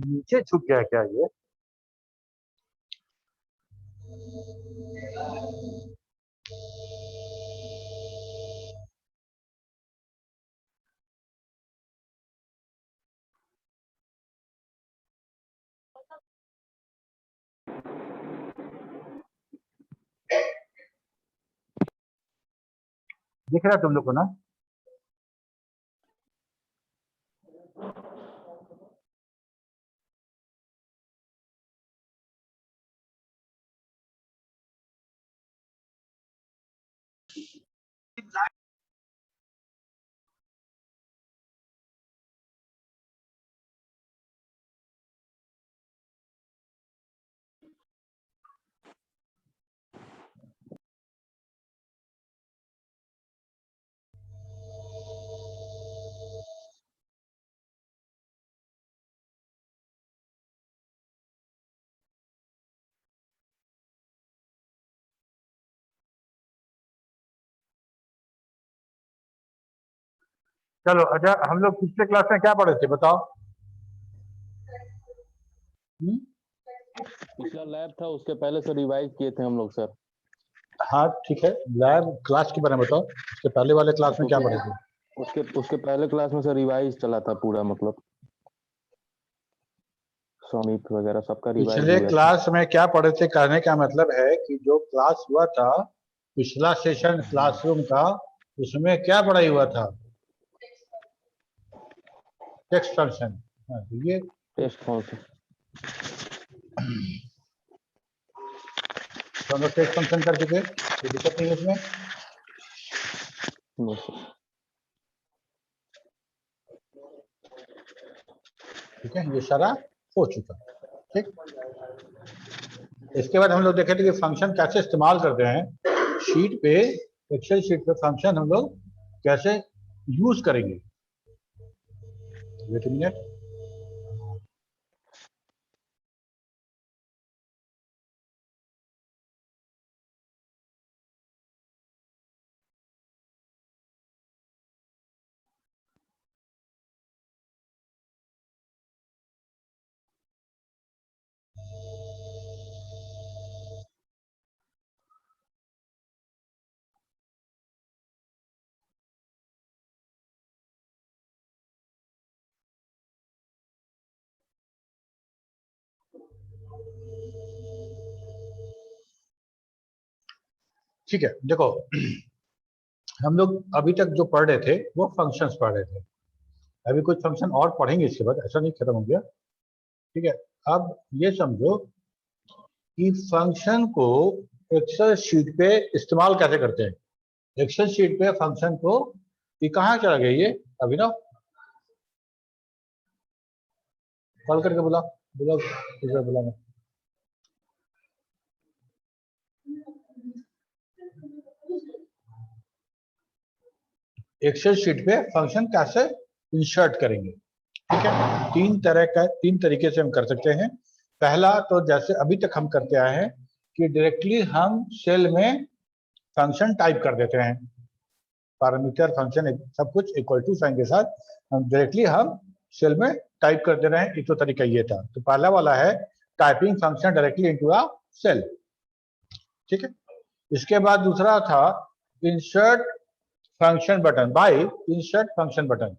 नीचे छुप गया क्या ये? दिख रहा है तुम लोग को ना? चलो अच्छा, हम लोग पिछले क्लास में क्या पढ़े थे बताओ? पिछला लैब था, उसके पहले से रिवाइज किए थे हम लोग सर। हाँ ठीक है, लैब क्लास के बारे में बताओ, उसके पहले वाले क्लास में क्या पढ़े थे? उसके पहले क्लास में सर रिवाइज चला था पूरा, मतलब समित वगैरह सबका रिवाइज पिछले हुआ था। क्लास में क्या पढ़े थे कहने का मतलब है कि जो क्लास हुआ था पिछला सेशन क्लासरूम का, उसमें क्या पढ़ाई हुआ था? Text function. हाँ, तो ये टेस्ट फंक्शन तो हम लोग टेक्स्ट फंक्शन कर चुके, कोई दिक्कत नहीं है उसमें। ठीक है, ये सारा हो चुका। ठीक, इसके बाद हम लोग देखे थे कि फंक्शन कैसे इस्तेमाल करते हैं शीट पे, एक्सेल शीट पे फंक्शन हम लोग कैसे यूज करेंगे। वेट अ मिनट, ठीक है देखो, हम लोग अभी तक जो पढ़ रहे थे वो फंक्शंस पढ़ रहे थे। अभी कुछ फंक्शन और पढ़ेंगे इसके बाद, ऐसा नहीं खत्म हो गया। ठीक है, अब ये समझो कि फंक्शन को एक्सेल शीट पे इस्तेमाल कैसे करते हैं। एक्सेल शीट पे फंक्शन को, ये कहाँ चला गया ये अभिनव? कॉल करके बुला, बुला इधर बुला मैं। एक्सेल शीट पे फंक्शन कैसे इंसर्ट करेंगे। ठीक है, तीन तरीके से हम कर सकते हैं। पहला तो जैसे अभी तक हम करते आए हैं कि डायरेक्टली हम सेल में फंक्शन टाइप कर देते हैं, पैरामीटर फंक्शन सब कुछ इक्वल टू साइन के साथ हम डायरेक्टली हम सेल में टाइप कर दे रहे हैं। एक तो तरीका ये था, तो पहला वाला है typing function directly into a cell. ठीक है, इसके बाद दूसरा था insert function button by insert function button.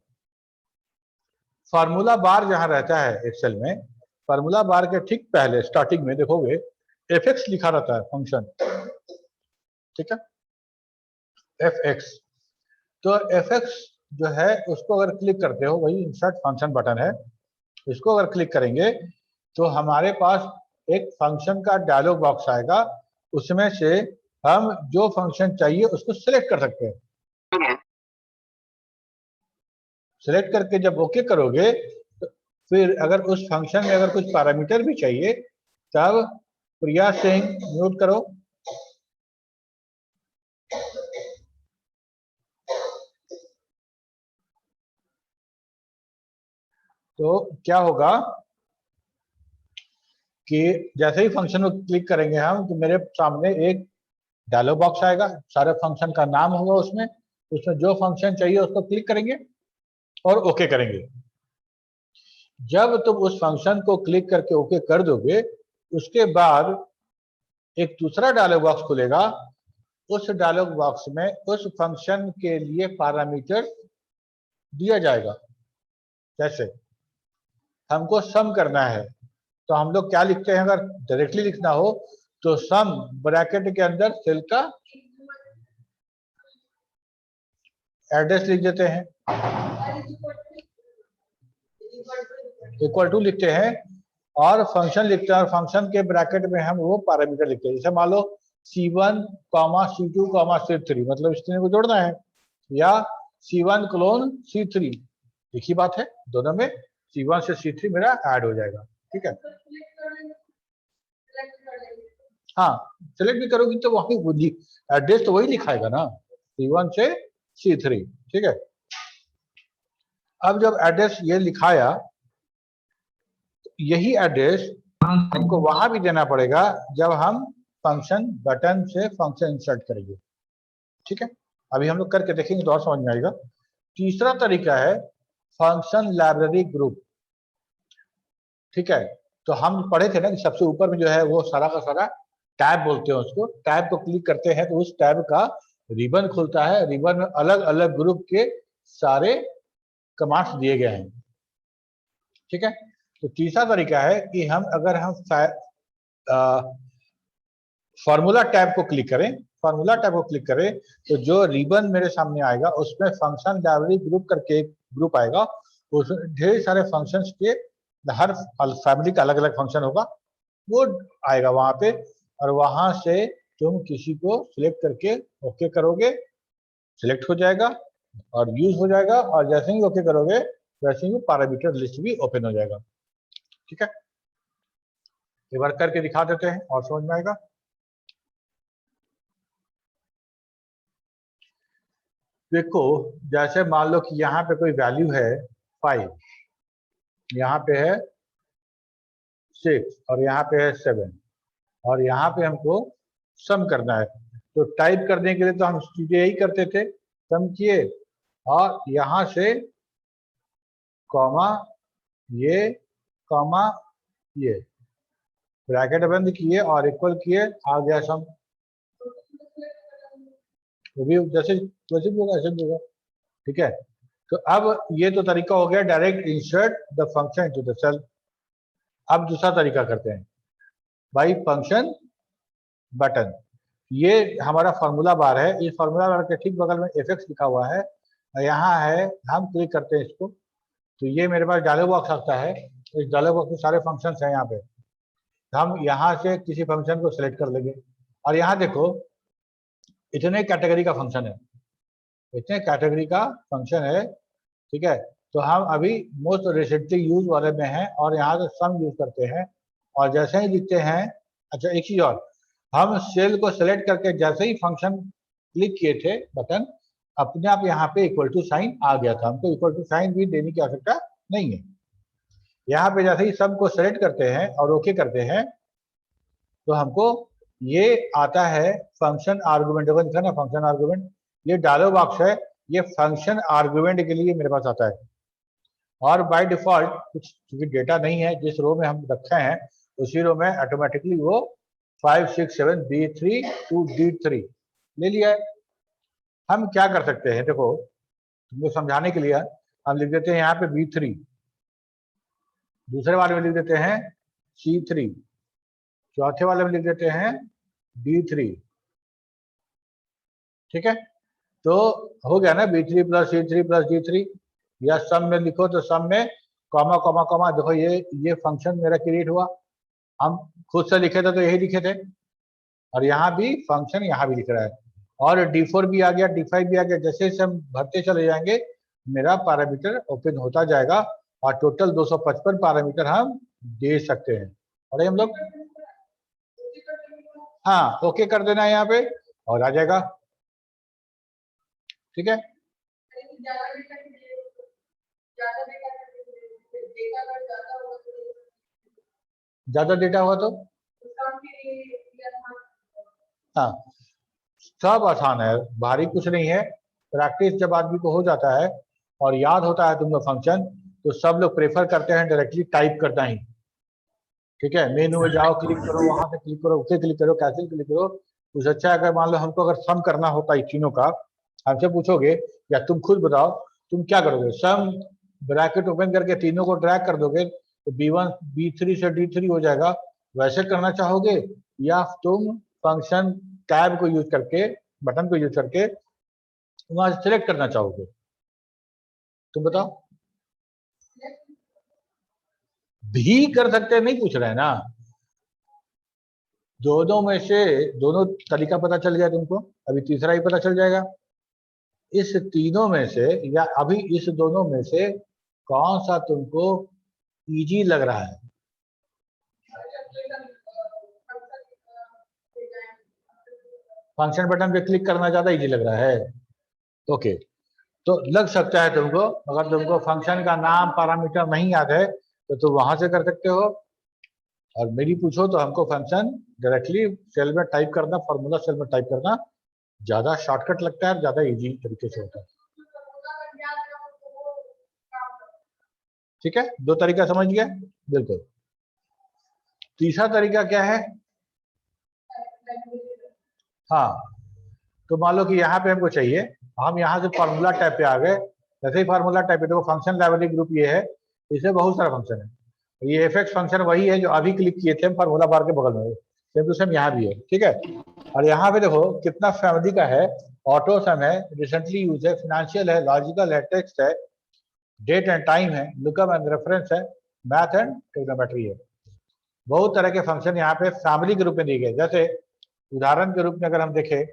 Formula bar जहां रहता है एक्सेल में, फार्मूला बार के ठीक पहले स्टार्टिंग में देखोगे एफ लिखा रहता है फंक्शन। ठीक है, एफ, तो एफ जो है उसको अगर क्लिक करते हो, वही इंसर्ट फंक्शन बटन है, इसको अगर क्लिक करेंगे तो हमारे पास एक फंक्शन का डायलॉग बॉक्स आएगा, उसमें से हम जो फंक्शन चाहिए उसको सिलेक्ट कर सकते हैं। सिलेक्ट करके जब ओके करोगे तो फिर अगर उस फंक्शन में अगर कुछ पैरामीटर भी चाहिए तब प्रिया सिंह म्यूट करो। तो क्या होगा कि जैसे ही फंक्शन को क्लिक करेंगे हम तो मेरे सामने एक डायलॉग बॉक्स आएगा, सारे फंक्शन का नाम होगा उसमें, उसमें जो फंक्शन चाहिए उसको क्लिक करेंगे और ओके करेंगे। जब तुम उस फंक्शन को क्लिक करके ओके कर दोगे, उसके बाद एक दूसरा डायलॉग बॉक्स खुलेगा। उस डायलॉग बॉक्स में उस फंक्शन के लिए पैरामीटर दिया जाएगा। जैसे हमको सम करना है, तो हम लोग क्या लिखते हैं, अगर डायरेक्टली लिखना हो तो सम ब्रैकेट के अंदर सेल का एड्रेस लिख देते हैं, इक्वल टू लिखते हैं, और फंक्शन लिखते हैं, और फंक्शन के ब्रैकेट में हम वो पैरामीटर लिखते हैं। जैसे मान लो C1, C2, C3, मतलब इस तीन को जोड़ना है, या C1 क्लोन C3, एक ही बात है, दोनों में C1 से C3 मेरा ऐड हो जाएगा। ठीक है, हाँ सेलेक्ट भी करोगी तो वही एड्रेस तो वही लिखाएगा ना, C1 से C3। ठीक है, अब जब एड्रेस ये लिखाया, यही एड्रेस हमको वहां भी देना पड़ेगा जब हम फंक्शन बटन से फंक्शन इंसर्ट करेंगे। ठीक है, अभी हम लोग करके देखेंगे तो और समझ में आएगा। तीसरा तरीका है फंक्शन लाइब्रेरी ग्रुप। ठीक है, तो हम पढ़े थे ना कि सबसे ऊपर में जो है वो सारा का सारा टैब बोलते हैं उसको। टैब को क्लिक करते हैं तो उस टैब का रिबन खुलता है, रिबन में अलग अलग ग्रुप के सारे कमांड्स दिए गए हैं। ठीक है, तो तीसरा तरीका है कि अगर हम फॉर्मूला टैब को क्लिक करें, फॉर्मूला टैब को क्लिक करें तो जो रिबन मेरे सामने आएगा उसमें फंक्शन लाइब्रेरी ग्रुप करके एक ग्रुप आएगा, उसमें ढेर सारे फंक्शंस के, हर फैमिली का अलग अलग फंक्शन होगा, वो आएगा वहां पे, और वहां से तुम किसी को सिलेक्ट करके ओके करोगे, सिलेक्ट हो जाएगा और यूज हो जाएगा, और जैसे ही ओके करोगे वैसे ही पैरामीटर लिस्ट भी ओपन हो जाएगा। ठीक है, एक बार करके दिखा देते हैं और समझ में आएगा। देखो, जैसे मान लो कि यहाँ पे कोई वैल्यू है 5, यहाँ पे है 6, और यहाँ पे है 7, और यहाँ पे हमको सम करना है। तो टाइप करने के लिए तो हम सीधे यही करते थे, सम किए और यहाँ से कॉमा ये, कॉमा ये, ब्रैकेट बंद किए और इक्वल किए, आ गया सम। तो भी जैसे वैसे भी होगा, ऐसे भी होगा। ठीक है, तो अब ये तो तरीका हो गया direct insert the function into the cell. अब दूसरा तरीका करते हैं बाई फंक्शन बटन। ये हमारा फार्मूला बार है, इस फार्मूला बार के ठीक बगल में fx लिखा हुआ है, यहाँ है, हम क्लिक करते हैं इसको तो ये मेरे पास डायलॉग बॉक्स आता है। इस डायलॉग बॉक्स में सारे फंक्शंस हैं यहाँ पे, हम यहाँ से किसी फंक्शन को सिलेक्ट कर लेंगे, और यहाँ देखो इतने कैटेगरी का फंक्शन है, इतने कैटेगरी का फंक्शन है। ठीक है, तो हम अभी मोस्ट रिसेंटली यूज वाले में हैं, और यहाँ से सम यूज करते हैं, और जैसे ही लिखते हैं, अच्छा एक चीज और, हम सेल को सिलेक्ट करके जैसे ही फंक्शन क्लिक किए थे बटन, अपने आप यहाँ पे इक्वल टू साइन आ गया था, हमको इक्वल टू साइन भी देने की आवश्यकता नहीं है। यहाँ पे जैसे ही सब को सिलेक्ट करते हैं और ओके करते हैं तो हमको ये आता है फंक्शन आर्गुमेंट, देखो लिखा ना फंक्शन आर्गुमेंट, ये डायलॉग बॉक्स है, ये फंक्शन आर्गुमेंट के लिए मेरे पास आता है। और बाय डिफॉल्ट कुछ क्योंकि डेटा नहीं है, जिस रो में हम रखे हैं उसी रो में ऑटोमेटिकली वो 5, 6, 7 B3 to D3 ले लिया है। हम क्या कर सकते हैं, देखो तुमको समझाने के लिए हम लिख देते हैं यहाँ पे B3, दूसरे वाले में लिख देते हैं C3, चौथे वाले में लिख देते हैं D3। ठीक है, तो हो गया ना B3 + C3 + D3, या सम में लिखो तो सम में कॉमा कॉमा कॉमा, देखो ये फंक्शन मेरा क्रिएट हुआ, हम खुद से लिखे थे तो यही लिखे थे, और यहाँ भी फंक्शन यहाँ भी लिख रहा है, और D4 भी आ गया, D5 भी आ गया। जैसे जैसे हम भरते चले जाएंगे मेरा पैरामीटर ओपन होता जाएगा, और टोटल 255 पैरामीटर हम दे सकते हैं। और हम लोग हाँ ओके कर देना है यहाँ पे और आ जाएगा। ठीक है, ज्यादा डेटा हुआ तो हाँ, सब आसान है, भारी कुछ नहीं है। प्रैक्टिस जब आदमी को हो जाता है और याद होता है तुमको फंक्शन, तो सब लोग प्रेफर करते हैं डायरेक्टली टाइप करना ही। ठीक है, मेनू में जाओ, क्लिक करो, वहां से क्लिक करो, उसे क्लिक करो, कैसे क्लिक करो। कुछ अच्छा है, अगर मान लो हमको अगर सम करना होता है तीनों का, हमसे पूछोगे या तुम खुद बताओ तुम क्या करोगे, सम ब्रैकेट ओपन करके तीनों को ड्रैग कर दोगे तो B1 B3 से D3 हो जाएगा, वैसे करना चाहोगे या तुम फंक्शन टैब को यूज करके, बटन को यूज करके वहां से सिलेक्ट करना चाहोगे, तुम बताओ। भी कर सकते हैं, नहीं पूछ रहे हैं ना, दोनों में से दोनों तरीका पता चल गया तुमको, अभी तीसरा ही पता चल जाएगा। इस तीनों में से या अभी इस दोनों में से कौन सा तुमको इजी लग रहा है? फंक्शन बटन पे क्लिक करना ज्यादा इजी लग रहा है, ओके। तो लग सकता है तुमको, अगर तुमको फंक्शन का नाम पैरामीटर नहीं याद है तो तुम वहां से कर सकते हो, और मेरी पूछो तो हमको फंक्शन डायरेक्टली सेल में टाइप करना, फॉर्मूला सेल में टाइप करना ज्यादा शॉर्टकट लगता है, ज्यादा इजी तरीके से होता है। ठीक है, दो तरीका समझ गया, बिल्कुल। तीसरा तरीका क्या है? हाँ, तो मान लो कि यहाँ पे हमको चाहिए, हम यहाँ से फार्मूला टैब पे आ गए, जैसे ही फार्मूला टैब पे देखो फंक्शन लाइब्रेरी ग्रुप ये है, इसमें बहुत सारा फंक्शन है। ये fx फंक्शन वही है जो अभी क्लिक किए थे फार्मूला बार के बगल में, सेम टू सेम यहाँ भी है। ठीक है, और यहाँ पे देखो कितना फैमिली का है, ऑटो सम है, रिसेंटली यूज है, फिनेंशियल है, लॉजिकल है, टेक्स्ट है, डेट एंड टाइम है, लुकअप एंड रेफरेंस है, मैथ एंड ट्रिग्नोमेट्री है। बहुत तरह के फंक्शन यहाँ पे फैमिली के रूप में दिए गए। जैसे उदाहरण के रूप में अगर हम देखें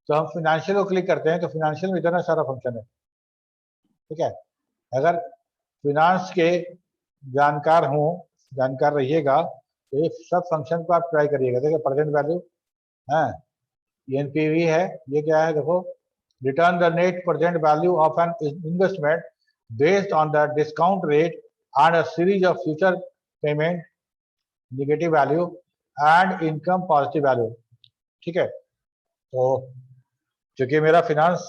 तो हम फिनेंशियल को क्लिक करते हैं तो फिनेंशियल में इतना सारा फंक्शन है। ठीक है, अगर फिनांस के जानकार हो, जानकार रहिएगा तो ये सब फंक्शन को आप ट्राई करिएगा। देखिए प्रेजेंट वैल्यू है, एनपीवी है, ये क्या है देखो, return the net present value of an investment based on the discount rate and a series of future payment, negative value and income positive value. ठीक है, तो चूंकि मेरा फिनांस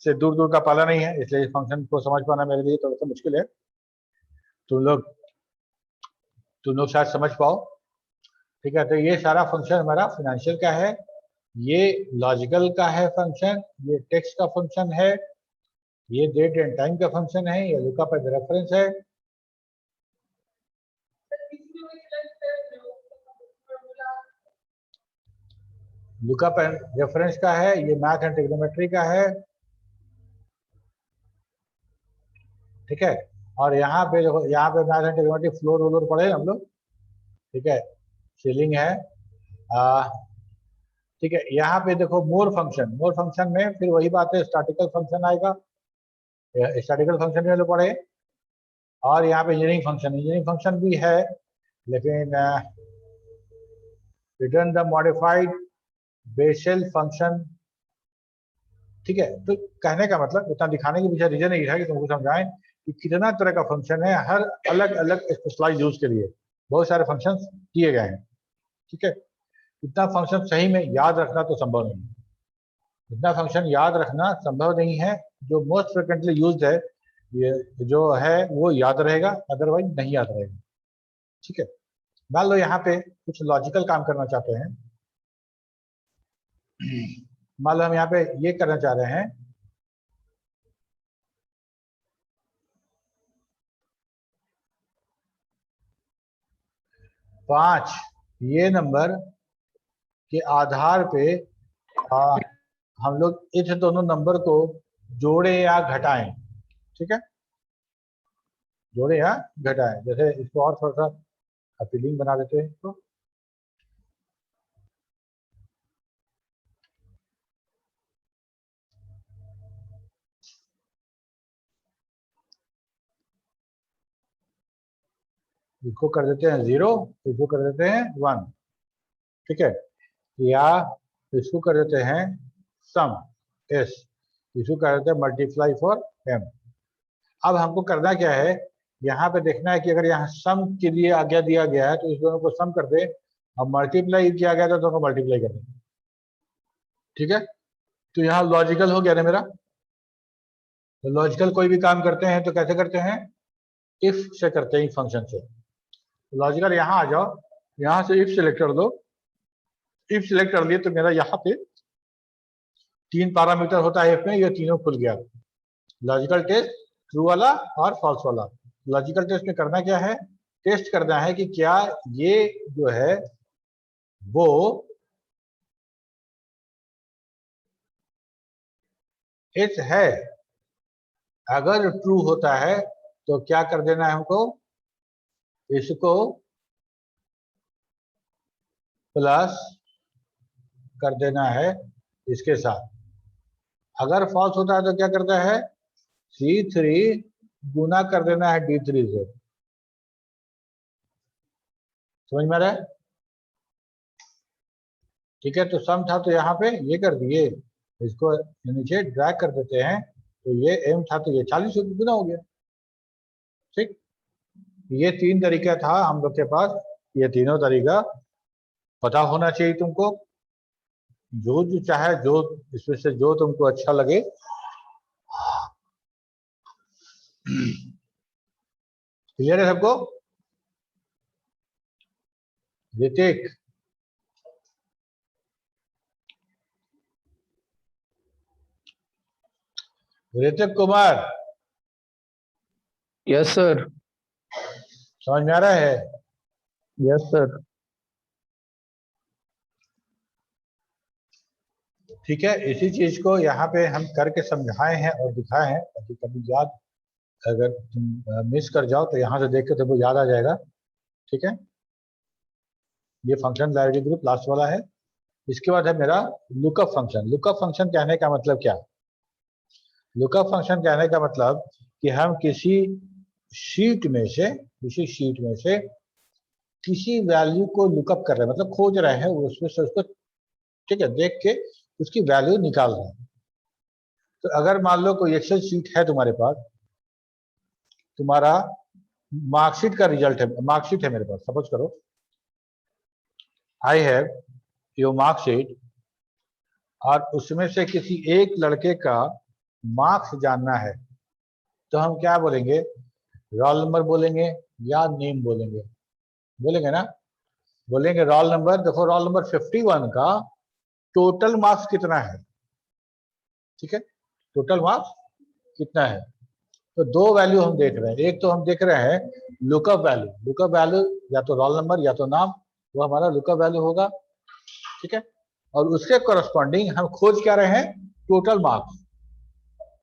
से दूर दूर का पाला नहीं है, इसलिए इस फंक्शन को समझ पाना मेरे लिए थोड़ा सा मुश्किल है। तुम लोग शायद समझ पाओ। ठीक है, तो ये सारा फंक्शन हमारा फिनेंशियल का है, ये लॉजिकल का है फंक्शन, ये टेक्स्ट का फंक्शन है, ये डेट एंड टाइम का फंक्शन है, ये लुकअप एंड रेफरेंस है। लुकअप एंड रेफरेंस का है, ये मैथ एंड ट्रिग्नोमेट्री का है। ठीक है, और यहाँ पे देखो, यहाँ पे मैथ एंड ट्रिग्नोमेट्री फ्लोर वोलोर पढ़े हम लोग। ठीक है, सीलिंग है। ठीक है, यहाँ पे देखो मोर फंक्शन, मोर फंक्शन में फिर वही बात है, स्टैटिकल फंक्शन आएगा, स्टैटिकल फंक्शन में लोग पढ़े। और यहाँ पे इंजीनियरिंग फंक्शन, इंजीनियरिंग फंक्शन भी है, लेकिन return the modified Bessel function. ठीक है, तो कहने का मतलब इतना दिखाने के पीछे रीजन यही है कि तुमको समझाएं कि कितना तरह का फंक्शन है, हर अलग अलग स्पेशलाइज यूज के लिए बहुत सारे फंक्शन दिए गए हैं। ठीक है, इतना फंक्शन सही में याद रखना तो संभव नहीं है, इतना फंक्शन याद रखना संभव नहीं है। जो मोस्ट फ्रिक्वेंटली यूज्ड है ये जो है वो याद रहेगा, अदरवाइज नहीं याद रहेगा। ठीक है, मान लो यहाँ पे कुछ लॉजिकल काम करना चाहते हैं, मान लो हम यहाँ पे ये करना चाह रहे हैं, पांच ये नंबर के आधार पे हम लोग इस दोनों नंबर को जोड़े या घटाएं। ठीक है, जोड़े या घटाएं, जैसे इसको और थोड़ा सा अपीलिंग बना देते हैं इसको। इसको कर देते हैं 0, इसको कर देते हैं 1। ठीक है, या इसको कर देते हैं सम s, इसको कर देते हैं मल्टीप्लाई फॉर m। अब हमको करना क्या है, यहाँ पे देखना है कि अगर यहाँ सम के लिए आज्ञा दिया गया है तो इस दोनों को सम कर दे, और मल्टीप्लाई किया गया तो दोनों को मल्टीप्लाई कर दे। ठीक है, तो यहाँ लॉजिकल हो गया ना मेरा। तो लॉजिकल कोई भी काम करते हैं तो कैसे करते हैं, इफ से करते हैं फंक्शन से। लॉजिकल यहाँ आ जाओ, यहाँ से इफ सिलेक्ट कर दो। इफ सिलेक्ट कर लिए तो मेरा यहाँ पे 3 पैरामीटर होता है इफ में, ये तीनों खुल गया। लॉजिकल टेस्ट, ट्रू वाला और फॉल्स वाला। लॉजिकल टेस्ट में करना क्या है, टेस्ट करना है कि क्या ये जो है वो इस है। अगर ट्रू होता है तो क्या कर देना है हमको, इसको प्लस कर देना है इसके साथ। अगर फॉल्स होता है तो क्या करता है, C3 गुना कर देना है D3 से। समझ में आ रहा है? ठीक है, तो सम था तो यहाँ पे ये कर दिए, इसको नीचे ड्रैग कर देते हैं, तो ये m था तो ये 40 गुना हो गया। ठीक, ये 3 तरीका था हम लोग के पास। ये तीनों तरीका पता होना चाहिए तुमको। जो चाहे, जो इसमें से जो तुमको अच्छा लगे। क्लियर है सबको? Hrithik, Hrithik Kumar, yes sir. समझ में आ रहा है? Yes sir. ठीक है, इसी चीज को यहाँ पे हम करके समझाए हैं और दिखाए हैं, ताकि कभी याद, अगर तुम मिस कर जाओ तो यहाँ से देख के तुमको याद आ जाएगा। ठीक है, ये फंक्शन लाइब्रेरी ग्रुप लास्ट वाला है। इसके बाद है मेरा लुकअप फंक्शन। लुकअप फंक्शन कहने का मतलब क्या? लुकअप फंक्शन कहने का मतलब कि हम किसी शीट में से किसी वैल्यू को लुकअप कर रहे हैं, मतलब खोज रहे हैं उसमें से उसको, ठीक है, देख के उसकी वैल्यू निकाल रहे हैं। तो अगर मान लो कोई एक्सेल शीट है तुम्हारे पास, तुम्हारा मार्कशीट का रिजल्ट है, मार्कशीट है मेरे पास, सपोज करो आई हैव योर मार्कशीट, और उसमें से किसी एक लड़के का मार्क्स जानना है, तो हम क्या बोलेंगे, रोल नंबर बोलेंगे या नेम बोलेंगे? बोलेंगे ना, बोलेंगे रोल नंबर। देखो रोल नंबर 51 का टोटल मार्क्स कितना है, ठीक है, टोटल मार्क्स कितना है। तो दो वैल्यू हम देख रहे हैं, एक तो हम देख रहे हैं लुकअप वैल्यू। लुकअप वैल्यू या तो रोल नंबर या तो नाम, वो हमारा लुकअप वैल्यू होगा। ठीक है, और उसके कॉरस्पॉन्डिंग हम खोज क्या रहे हैं, टोटल मार्क्स।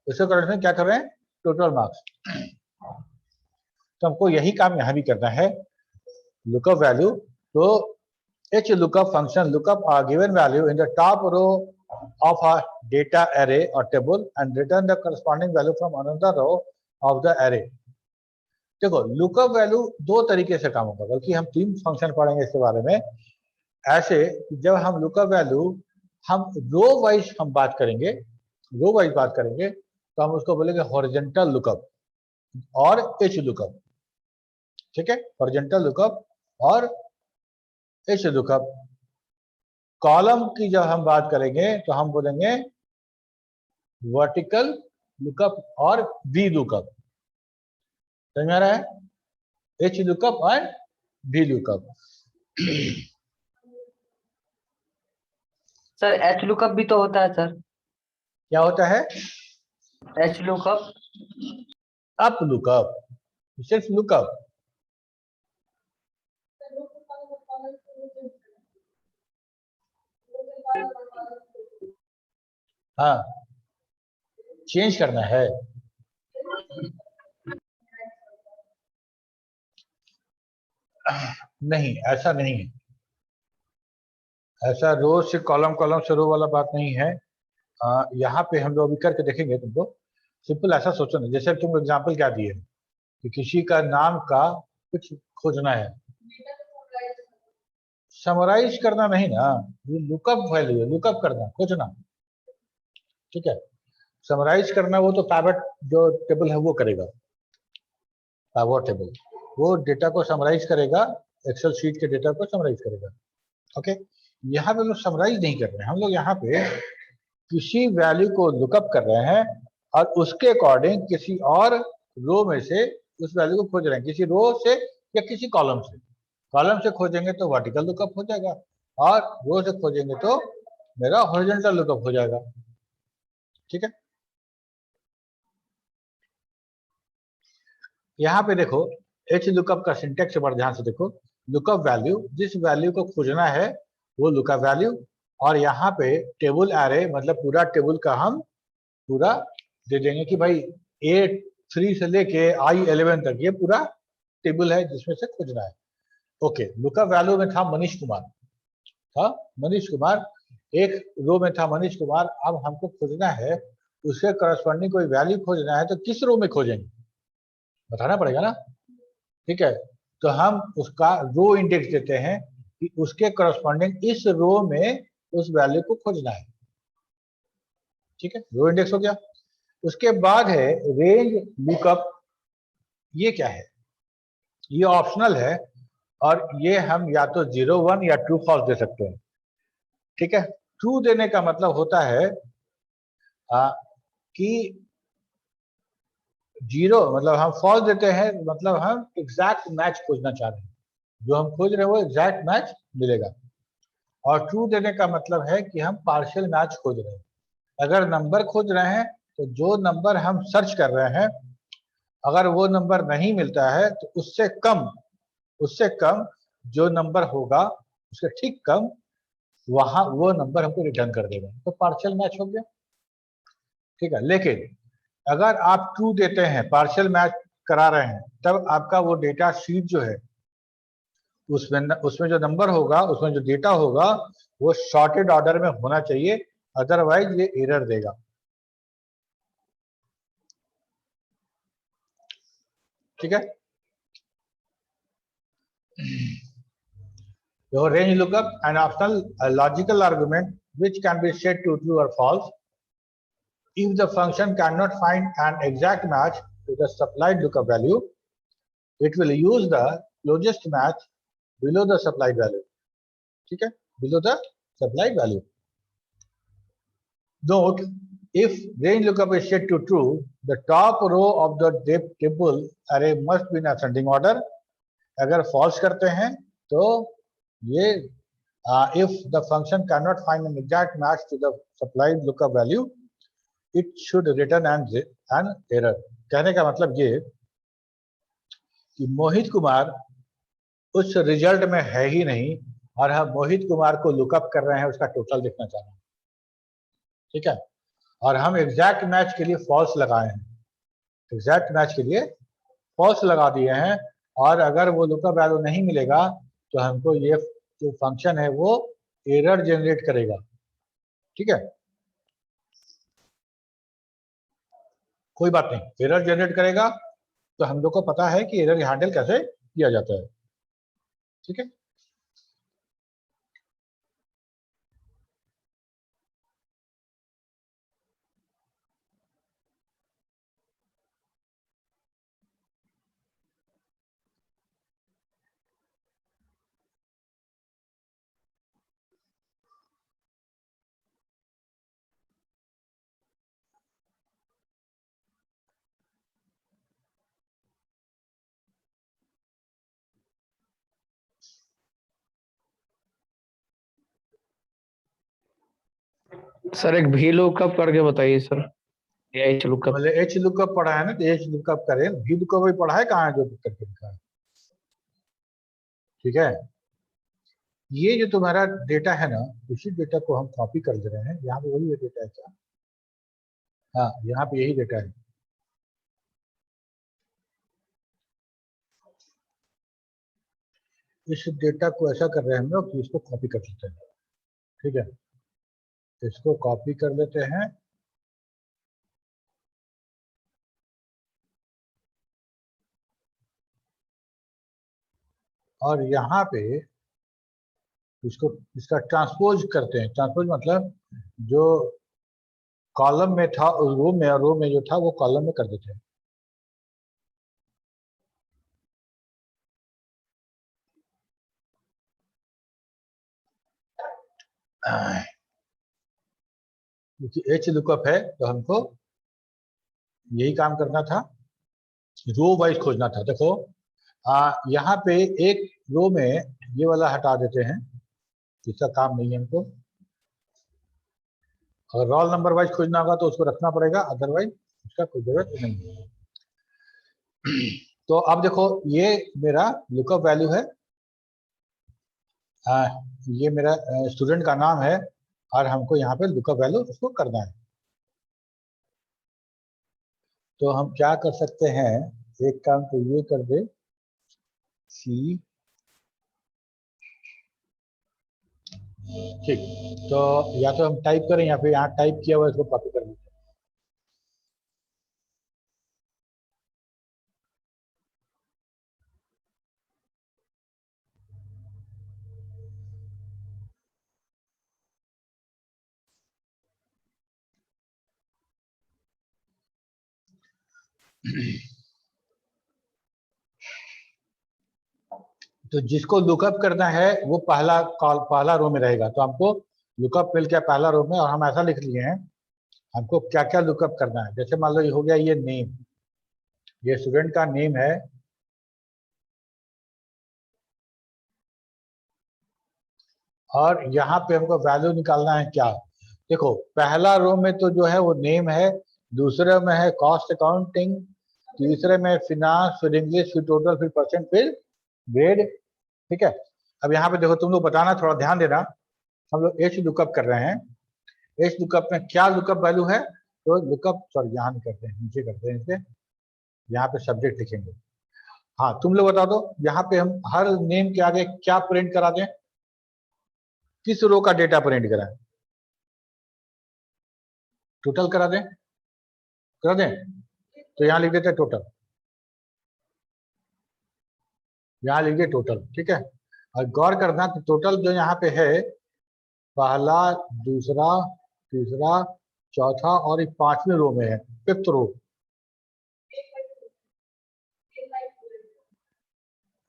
उसके कॉरस्पॉन्डिंग क्या कर रहे हैं, टोटल मार्क्स। तो हमको यही काम यहाँ भी करना है, लुकअप वैल्यू। तो each lookup function lookup a given value in the top row of a data array or table and return the corresponding value from another row of the array। देखो लुकअप वैल्यू दो तरीके से काम होगा, बल्कि हम 3 function पढ़ेंगे इसके बारे में। ऐसे जब हम लुकअप वैल्यू हम रो वाइज हम बात करेंगे, रो वाइज बात करेंगे, तो हम उसको बोलेंगे हॉरिजॉन्टल लुकअप और एच लुकअप। ठीक है, हॉरिजॉन्टल लुकअप और एच लुकअप। कॉलम की जब हम बात करेंगे तो हम बोलेंगे वर्टिकल लुकअप और वी लुकअप। समझ में आ रहा है? एच लुकअप और V lookup. Sir H lookup भी तो होता है सर। क्या होता है? एच लुकअप, अप लुकअप, सिर्फ लुकअप। हाँ, चेंज करना है। नहीं, ऐसा नहीं है, ऐसा रो से कॉलम, कॉलम से रो वाला बात नहीं है। यहाँ पे हम लोग अभी करके देखेंगे तुमको। सिंपल ऐसा सोचो ना, जैसे तुम एग्जांपल क्या दिए कि किसी का नाम का कुछ खोजना है, समराइज करना नहीं ना, ये लुकअप वैल्यू है, लुकअप करना, खोजना। ठीक है, समराइज करना वो तो पाइवट जो टेबल है वो करेगा, पाइवट टेबल वो डेटा को समराइज करेगा, एक्सेल शीट के डेटा को समराइज करेगा। ओके, यहाँ पे लोग समराइज नहीं कर रहे हैं, हम लोग यहाँ पे किसी वैल्यू को लुकअप कर रहे हैं और उसके अकॉर्डिंग किसी और रो में से उस वैल्यू को खोज रहे हैं किसी रो से या किसी कॉलम से। कॉलम से खोजेंगे तो वर्टिकल लुकअप हो जाएगा, और रो से खोजेंगे तो मेरा हॉरिजॉन्टल लुकअप हो जाएगा। ठीक है, यहाँ पे देखो एच लुकअप का सिंटेक्स बड़ा ध्यान से देखो। लुकअप वैल्यू, जिस वैल्यू को खोजना है वो लुकअप वैल्यू, और यहाँ पे टेबल एरे मतलब पूरा टेबल का हम पूरा दे देंगे कि भाई A3 से लेके I11 तक ये पूरा टेबल है जिसमें से खोजना है। ओके, लुकअप वैल्यू में था मनीष कुमार, एक रो में था मनीष कुमार। अब हमको खोजना है उसके करस्पॉन्डिंग कोई वैल्यू खोजना है, तो किस रो में खोजेंगे बताना पड़ेगा ना। ठीक है, तो हम उसका रो इंडेक्स देते हैं कि उसके करस्पॉन्डिंग इस रो में उस वैल्यू को खोजना है। ठीक है, रो इंडेक्स हो गया। उसके बाद है रेंज लुकअप। ये क्या है? ये ऑप्शनल है, और ये हम या तो 0 1 या ट्रू फॉल्स दे सकते हैं। ठीक है, ट्रू देने का मतलब होता है कि 0 मतलब हम फॉल्स देते हैं, मतलब हम एग्जैक्ट मैच खोजना चाह रहे हैं, जो हम खोज रहे हैं वो एग्जैक्ट मैच मिलेगा। और ट्रू देने का मतलब है कि हम पार्शियल मैच खोज रहे हैं। अगर नंबर खोज रहे हैं तो जो नंबर हम सर्च कर रहे हैं अगर वो नंबर नहीं मिलता है तो उससे कम जो नंबर होगा उसके ठीक कम वहां वो नंबर हमको रिटर्न कर देगा, तो पार्शियल मैच हो गया। ठीक है, लेकिन अगर आप ट्रू देते हैं, पार्शियल मैच करा रहे हैं, तब आपका वो डेटा शीट जो है उसमें जो नंबर होगा, उसमें जो डेटा होगा वो शॉर्टेड ऑर्डर में होना चाहिए, अदरवाइज ये एरर देगा। ठीक है, your range lookup an optional logical argument which can be set to true or false if the function cannot find an exact match to the supplied lookup value. It will use the closest match below the supplied value. ठीक है, below the supplied value. Note, if range lookup is set to true, the top row of the table array must be in ascending order. अगर false करते हैं तो ये if the function cannot find an exact match to the supplied lookup value, it should return an error. कहने का मतलब ये कि मोहित कुमार उस रिजल्ट में है ही नहीं, और हम मोहित कुमार को लुकअप कर रहे हैं, उसका टोटल देखना चाह रहे हैं। ठीक है, और हम एग्जैक्ट मैच के लिए फॉल्स लगाए हैं, एग्जैक्ट मैच के लिए फॉल्स लगा दिए हैं, और अगर वो लुकअप वैल्यू नहीं मिलेगा तो हमको ये जो फंक्शन है वो एरर जनरेट करेगा। ठीक है, कोई बात नहीं, एरर जनरेट करेगा तो हम लोग को पता है कि एरर हैंडल कैसे किया जाता है। ठीक है, सर एक भी लुकअप करके बताइए सर, या एच लुकअप। पहले एच लुकअप पढ़ा है ना, तो एच लुकअप करें, भी लुकअप भी पढ़ा है, कहाँ है जो करके लिखा है। ठीक है, ये जो तुम्हारा डेटा है ना, उसी डेटा को हम कॉपी कर दे रहे हैं। यहाँ पे वही डेटा है क्या? हाँ, यहाँ पे यही डेटा है। इस डेटा को ऐसा कर रहे हैं हम लोग कि इसको कॉपी कर लेते हैं। ठीक है, इसको कॉपी कर लेते हैं, और यहाँ पे इसका ट्रांसपोज करते हैं। ट्रांसपोज मतलब जो कॉलम में था उस रो में, और रो में जो था वो कॉलम में कर देते हैं। क्योंकि एच लुकअप है तो हमको यही काम करना था। रो वाइज खोजना था। देखो यहाँ पे एक रो में ये वाला हटा देते हैं, इसका काम नहीं है हमको। अगर रोल नंबर वाइज खोजना होगा तो उसको रखना पड़ेगा, अदरवाइज उसका कोई जरूरत नहीं है। तो अब देखो ये मेरा लुकअप वैल्यू है, ये मेरा स्टूडेंट का नाम है और हमको यहाँ पे लुकअप वैल्यू उसको करना है। तो हम क्या कर सकते हैं, एक काम तो ये कर दे, सी, ठीक। तो या तो हम टाइप करें या फिर यहाँ टाइप किया हुआ इसको कॉपी कर लेते हैं। तो जिसको लुकअप करना है वो पहला कॉल पहला रो में रहेगा। तो हमको लुकअप मिल गया पहला रो में, और हम ऐसा लिख लिए हैं हमको क्या क्या लुकअप करना है। जैसे मान लो ये हो गया, ये नेम, ये स्टूडेंट का नेम है, और यहाँ पे हमको वैल्यू निकालना है क्या। देखो पहला रो में तो जो है वो नेम है, दूसरे में है कॉस्ट अकाउंटिंग, तीसरे में फिनांस, फिर इंग्लिश, फिर टोटल, फिर परसेंट, फिर ग्रेड। ठीक है। अब यहाँ पे देखो तुम लोग बताना, थोड़ा ध्यान देना, हम लोग एच लुकअप कर रहे हैं। एच लुकअप में क्या लुकअप वैल्यू है, तो लुकअप, सॉरी यहाँ नहीं करते हैं, नीचे करते हैं इसे, यहाँ पे सब्जेक्ट लिखेंगे। हाँ तुम लोग बता दो, यहाँ पे हम हर नेम के आगे क्या प्रिंट करा दें, किस रो का डेटा प्रिंट कराएं, टोटल करा दें, करा दें। तो यहाँ लिख देते हैं टोटल, यहाँ लिख दिए टोटल, ठीक है। और गौर करना कि टोटल जो यहाँ पे है, पहला, दूसरा, तीसरा, चौथा और एक पांचवें रो में है, फिफ्थ रो,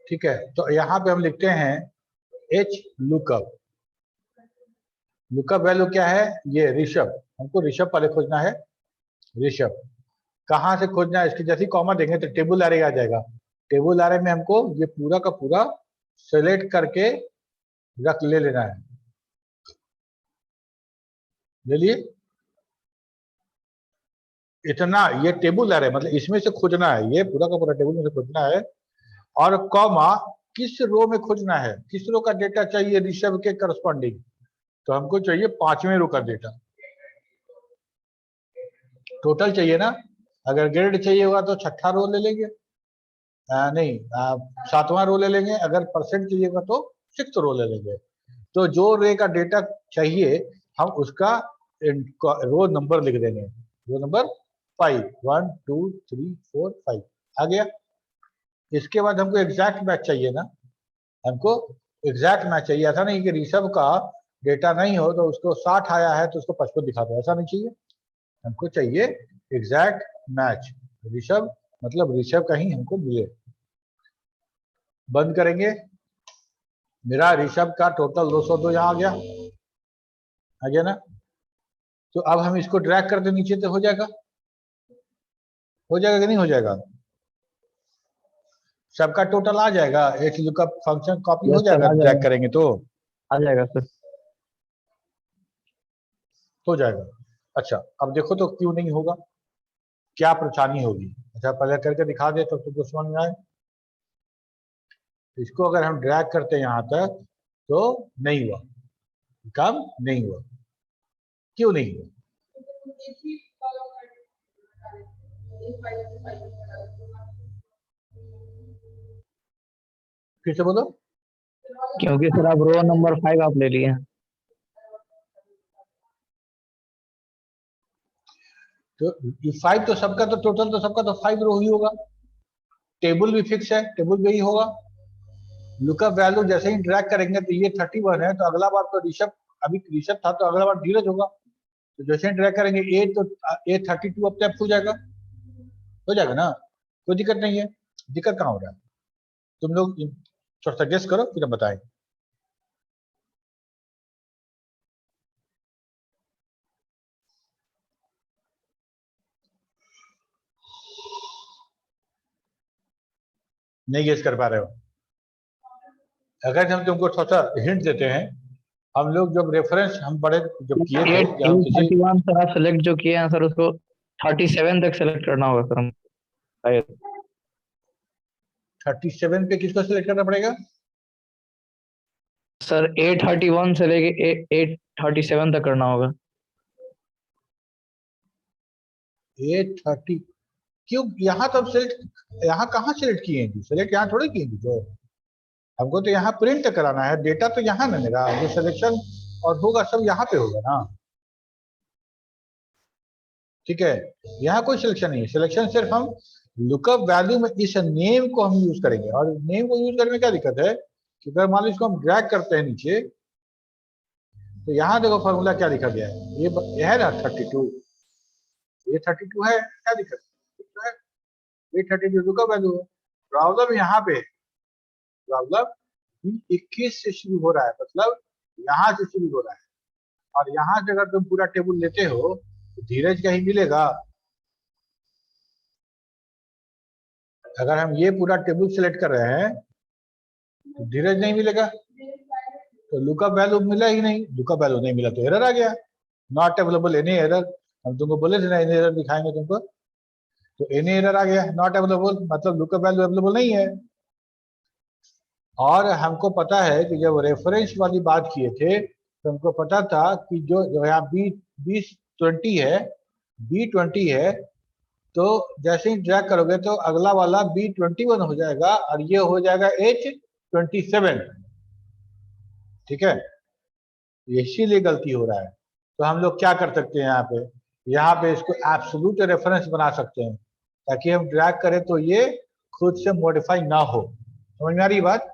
ठीक है। तो यहाँ पे हम लिखते हैं एच लुकअप। लुकअप वैल्यू क्या है, ये ऋषभ, हमको ऋषभ पहले खोजना है। ऋषभ कहाँ से खोजना है, इसकी जैसी कॉमा देंगे तो टेबल एरे आ जाएगा। टेबल एरे में हमको ये पूरा का पूरा सेलेक्ट करके रख ले लेना है, ले लिए। इतना ये टेबल एरे मतलब इसमें से खोजना है, ये पूरा का पूरा टेबल में से खोजना है। और कॉमा किस रो में खोजना है, किस रो का डेटा चाहिए ऋषभ के करस्पॉन्डिंग, तो हमको चाहिए पांचवें रो का डेटा। टोटल चाहिए ना, अगर ग्रेड चाहिए होगा तो छठा रो ले लेंगे, नहीं सातवां रो ले लेंगे, अगर परसेंट चाहिएगा तो सिक्स रो ले लेंगे। तो जो रे का डेटा चाहिए हम उसका रो नंबर लिख देंगे, रो नंबर 5, 1 2 3 4 5 आ गया। इसके बाद हमको एग्जैक्ट मैच चाहिए ना, हमको एग्जैक्ट मैच चाहिए। ऐसा नहीं कि ऋषभ का डेटा नहीं हो तो उसको 60 आया है तो उसको 55 दिखा दो, ऐसा नहीं चाहिए। हमको चाहिए एग्जैक्ट मैच, ऋषभ मतलब ऋषभ का ही हमको मिले। बंद करेंगे, मेरा ऋषभ का टोटल 202 यहाँ आ गया ना। तो अब हम इसको ड्रैग कर दे नीचे तो हो जाएगा, हो जाएगा कि नहीं हो जाएगा, सबका टोटल आ जाएगा, एक लुकअप फंक्शन कॉपी हो यस सर, जाएगा आ ड्रैग जाएगा, करेंगे तो आ जाएगा सर। हो जाएगा। अच्छा अब देखो तो क्यों नहीं होगा, क्या परेशानी होगी। अच्छा पहले करके दिखा दे तो तुमको समझ में आए। इसको अगर हम ड्रैग करते हैं यहाँ तक तो नहीं हुआ, काम नहीं हुआ, क्यों नहीं हुआ। फिर से बोलो। क्योंकि सर आप रो नंबर 5 आप ले लिए हैं। तो 5 तो सबका तो टोटल तो सबका तो 5 रो ही होगा, टेबल भी फिक्स है, टेबल भी ही होगा। लुकअप वैल्यू जैसे ही ड्रैग करेंगे तो ये 31 है, तो अगला बार तो ऋषभ, अभी ऋषभ था तो अगला बार धीरज होगा। तो जैसे ही ड्रैग करेंगे ए, तो ए 32 अपने आप हो जाएगा ना, कोई दिक्कत नहीं है। दिक्कत कहाँ हो रहा है, तुम लोग थोड़ा सा गेस करो फिर हम बताएं। नहीं गेस कर पा रहे हो? अगर हम तुमको थोड़ा सा हिंट देते हैं, हम लोग जब रेफरेंस हम बड़े जब किए थे, एट जब हम किसी 31 सर आप सेलेक्ट जो किए हैं सर उसको 37 तक सेलेक्ट करना होगा सर हम शायद। 37 पे किसको सिलेक्ट करना पड़ेगा? सर 831 से लेके 837 तक करना होगा। 830 क्यों? यहाँ तो सिलेक्ट, यहाँ कहाँ सिलेक्ट किए हैं? सिलेक्ट यहाँ थोड़ी किए हैं जो, हमको तो यहाँ प्रिंट कराना है डेटा, तो यहाँ ना मेरा जो सिलेक्शन और होगा सब यहाँ पे होगा ना। ठीक है, यहाँ कोई सिलेक्शन नहीं है, सिलेक्शन सिर्फ हम लुकअप वैल्यू में इस नेम को हम यूज करेंगे। और नेम को यूज करने में क्या दिक्कत है कि अगर मान लो इसको हम ड्रैग करते हैं नीचे, तो यहाँ देखो फॉर्मूला क्या लिखा गया है, ये है ना 32, ये 32 है, क्या दिक्कत है? ये 32 लुकअप वैल्यू है। प्रॉब्लम यहाँ पे, प्रॉब्लम 21 से शुरू हो रहा है, मतलब यहाँ से शुरू हो रहा है। और यहाँ से अगर तुम पूरा टेबल लेते हो तो धीरज कहीं मिलेगा? अगर हम ये पूरा टेबल सेलेक्ट कर रहे हैं तो धीरज नहीं मिलेगा, तो लुकअप वैल्यू मिला ही नहीं, लुकअप वैल्यू नहीं मिला तो एरर आ गया, नॉट अवेलेबल एनी एरर। हम तुमको बोले थे ना एनी एरर दिखाएंगे तुमको, तो एनी एरर आ गया, नॉट अवेलेबल मतलब लुकअप वैल्यू अवेलेबल नहीं है। और हमको पता है कि जब रेफरेंस वाली बात किए थे तो हमको पता था कि जो यहाँ B20 है, B20 है, तो जैसे ही ड्रैग करोगे तो अगला वाला B21 हो जाएगा और ये हो जाएगा H27। ठीक है, इसीलिए गलती हो रहा है। तो हम लोग क्या कर सकते हैं यहाँ पे इसको एब्सोल्यूट रेफरेंस बना सकते हैं, ताकि हम ड्रैग करें तो ये खुद से मॉडिफाई ना हो। समझ में आ रही बात?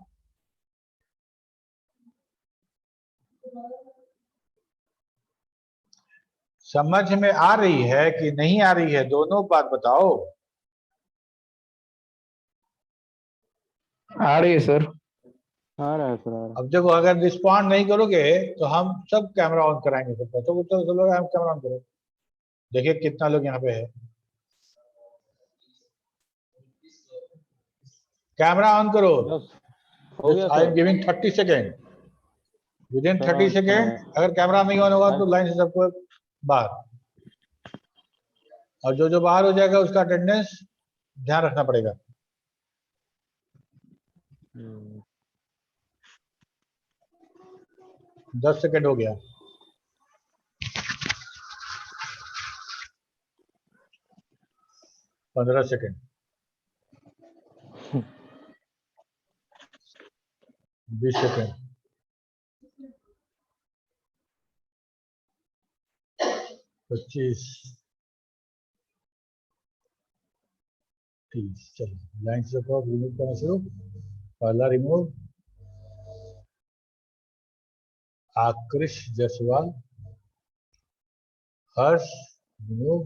समझ में आ रही है कि नहीं आ रही है? दोनों बात बताओ। आ रही है सर। आ रहा है सर, आ रहा है। अब देखो, अगर रिस्पॉन्ड नहीं करोगे तो हम सब कैमरा ऑन कराएंगे सबका, तो सब लोग हम कैमरा ऑन करो, देखिए कितना लोग यहाँ पे है। कैमरा ऑन करो। बस हो गया I am sir. Giving 30 second, with in sir 30 second अगर कैमरा नहीं ऑन होगा तो लाइन से सबको बाहर, और जो जो बाहर हो जाएगा उसका अटेंडेंस ध्यान रखना पड़ेगा। 10 सेकेंड हो गया। पंद्रह सेकेंड, 20 सेकेंड, 25, 30। चलो लाइन से सबको रिमूव करना शुरू। पहला रिमूव आकृष जायसवाल, हर्ष रिमूव,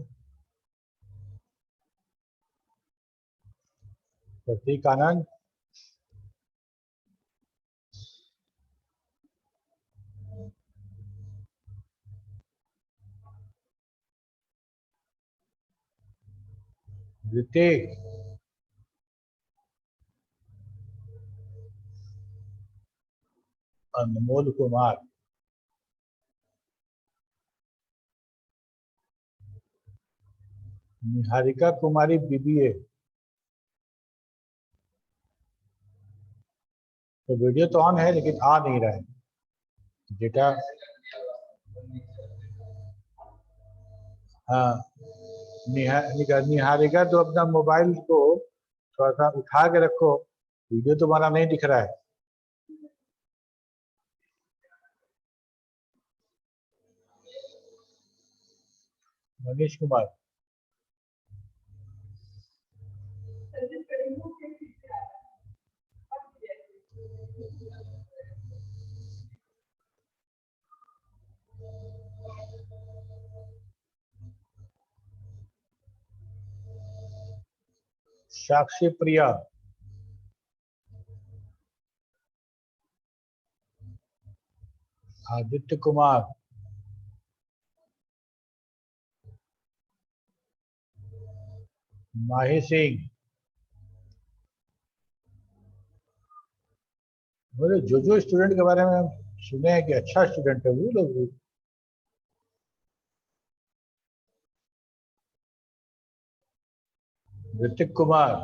प्रतीक आनंद, ऋतिक, अनमोल कुमार, निहारिका कुमारी बीबीए। तो वीडियो तो ऑन है लेकिन आ नहीं रहा है डेटा। हाँ, निहारिका तो अपना मोबाइल को थोड़ा सा उठा के रखो, वीडियो तुम्हारा नहीं दिख रहा है। मनीष कुमार, साक्षी प्रिया, आदित्य कुमार, माही सिंह, बोले जो स्टूडेंट के बारे में हम सुने हैं कि अच्छा स्टूडेंट है वो लोग भी। ऋतिक कुमार,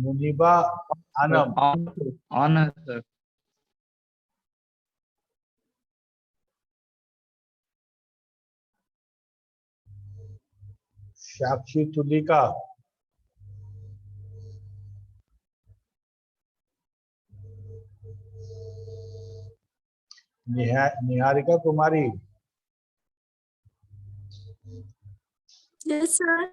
मुनीबा आनम, ऑन है सर। साक्षी तुलिका, निहारिका कुमारी, Yes, sir.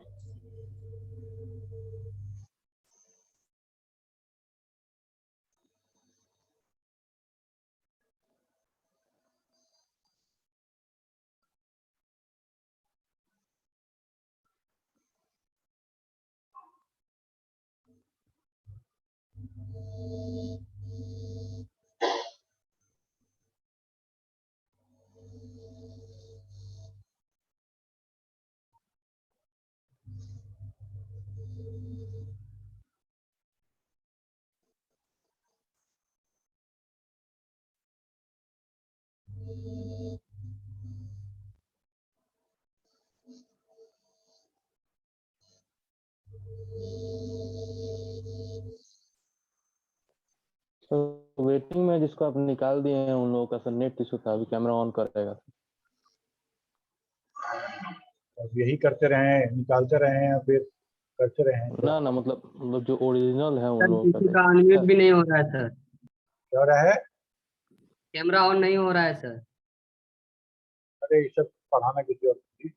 सर वेटिंग में जिसको आप निकाल दिए हैं उन लोगों का सर नेट इशू था, अभी कैमरा ऑन करेगा। अब यही करते रहे, निकालते रहे हैं फिर करते रहे हैं। ना ना मतलब जो ओरिजिनल है उन सर लोगों किसी का का अनम्यूट भी नहीं हो रहा है सर, क्या हो रहा है? कैमरा ऑन नहीं हो रहा है सर। अरे ये सब पढ़ाना किसी और को थी,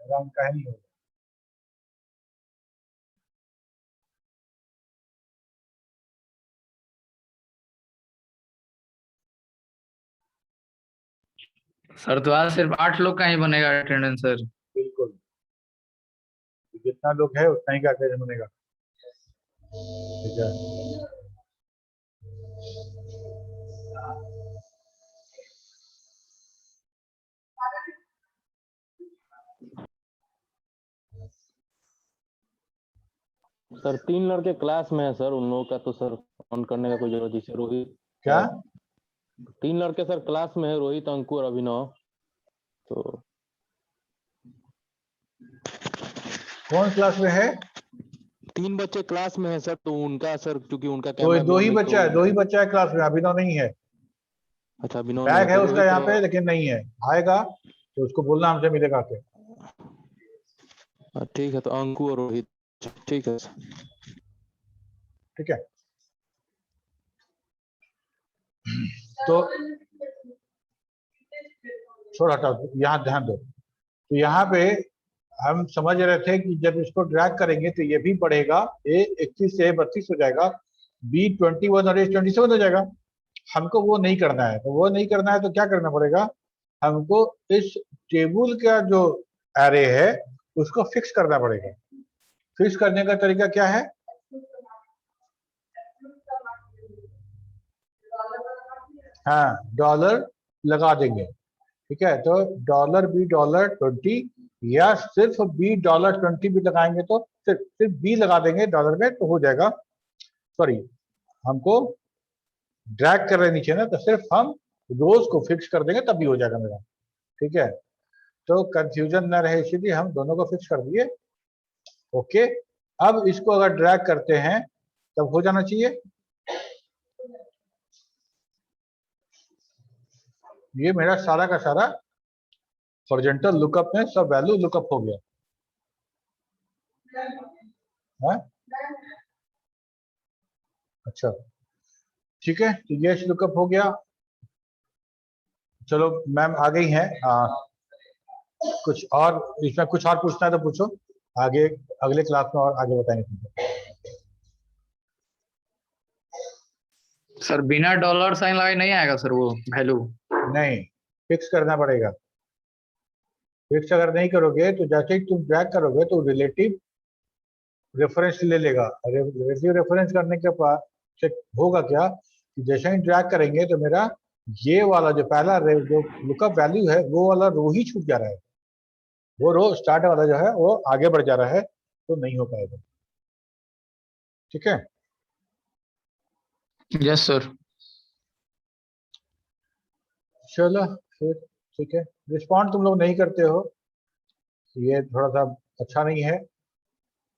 मेरा उनका है नहीं होगा। सर तो आज सिर्फ 8 लोग का ही बनेगा अटेंडेंस सर। बिल्कुल, जितना लोग है उतना ही का अटेंडेंस बनेगा। ठीक है, सर 3 लड़के क्लास में है सर, उन लोगों का तो सर ऑन करने का कोई जरूरत नहीं। जैसे रोहित, क्या 3 लड़के सर क्लास में है, रोहित, अंकु और अभिनव। तो कौन क्लास में है? 3 बच्चे क्लास में है सर, तो उनका सर क्योंकि उनका तो ये कैमरा दो भी ही ऑन बच्चा है, दो ही बच्चा है क्लास में, अभिनव नहीं है। अच्छा अभिनव नहीं बैग है है तो उसका रोहित यहाँ पे लेकिन नहीं है, आएगा तो उसको बोलना हमसे मिलेगा के। ठीक है, तो अंकु और रोहित, ठीक है सर। ठीक है, तो छोड़ हटाओ, यहाँ ध्यान दो। तो यहाँ पे हम समझ रहे थे कि जब इसको ड्रैग करेंगे तो ये भी बढ़ेगा, ए 31 से 32 हो जाएगा, बी 21 और ए 27 हो जाएगा। हमको वो नहीं करना है, तो वो नहीं करना है तो क्या करना पड़ेगा, हमको इस टेबल का जो एरे है उसको फिक्स करना पड़ेगा। फिक्स करने का तरीका क्या है? हाँ, डॉलर लगा देंगे। ठीक है, तो डॉलर बी डॉलर 20 या सिर्फ बी डॉलर 20 भी लगाएंगे तो सिर्फ बी लगा देंगे डॉलर में तो हो जाएगा। सॉरी, हमको ड्रैग कर रहे नीचे ना, तो सिर्फ हम रोज को फिक्स कर देंगे तभी हो जाएगा मेरा। ठीक है, तो कंफ्यूजन ना रहे इसलिए हम दोनों को फिक्स कर दिए। ओके, अब इसको अगर ड्रैग करते हैं तब हो जाना चाहिए। ये मेरा सारा का सारा हॉरिजॉन्टल लुकअप में सब वैल्यू लुकअप हो गया है? अच्छा ठीक है, तो ये लुकअप हो गया। चलो मैम आ गई हैं, कुछ और इसमें कुछ और पूछना है तो पूछो, आगे अगले क्लास में और आगे बताएंगे तुमको। सर बिना डॉलर साइन लगाए नहीं आएगा सर वो वैल्यू? नहीं, फिक्स करना पड़ेगा। फिक्स अगर नहीं करोगे तो जैसे ही तुम ड्रैग करोगे तो रिलेटिव रेफरेंस ले लेगा। रिलेटिव रेफरेंस करने के बाद से होगा क्या कि जैसे ही ड्रैग करेंगे तो मेरा ये वाला जो पहला जो लुकअप वैल्यू है वो वाला रो ही छूट जा रहा है। वो रो स्टार्ट वाला जो है वो आगे बढ़ जा रहा है, तो नहीं हो पाएगा। ठीक है, यस सर। चलो फिर ठीक है। रिस्पॉन्ड तुम लोग नहीं करते हो, ये थोड़ा सा अच्छा नहीं है।